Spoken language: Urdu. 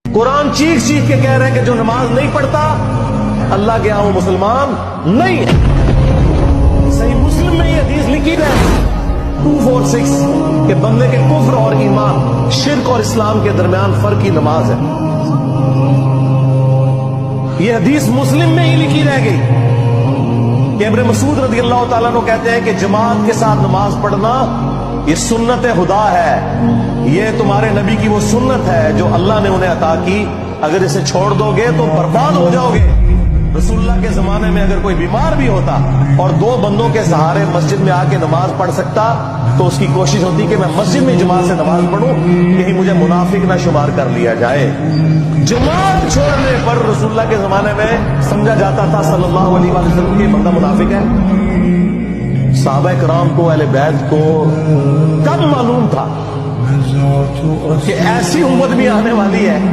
قرآن چیخ چیخ کے کہہ رہے ہیں کہ جو نماز نہیں پڑھتا اللہ کے یہاں وہ مسلمان نہیں ہے. صحیح مسلم میں یہ حدیث لکھی ہے 246 کہ بندے کے کفر اور ایمان، شرک اور اسلام کے درمیان فرق کی نماز ہے. یہ حدیث مسلم میں ہی لکھی رہ گئی کہ ابن مسعود رضی اللہ تعالیٰ عنہ کہتے ہیں کہ جماعت کے ساتھ نماز پڑھنا یہ سنت خدا ہے، یہ تمہارے نبی کی وہ سنت ہے جو اللہ نے انہیں عطا کی. اگر اسے چھوڑ دو گے تو برباد ہو جاؤ گے. رسول اللہ کے زمانے میں اگر کوئی بیمار بھی ہوتا اور 2 بندوں کے سہارے مسجد میں آ کے نماز پڑھ سکتا تو اس کی کوشش ہوتی کہ میں مسجد میں جماعت سے نماز پڑھوں، کہیں مجھے منافق نہ شمار کر لیا جائے. جماعت چھوڑنے پر رسول اللہ کے زمانے میں سمجھا جاتا تھا صلی اللہ علیہ وسلم کہ بندہ منافق ہے. صحابہ کرام کو، اہل بیت کو کب معلوم تھا کہ ایسی امت بھی آنے والی ہے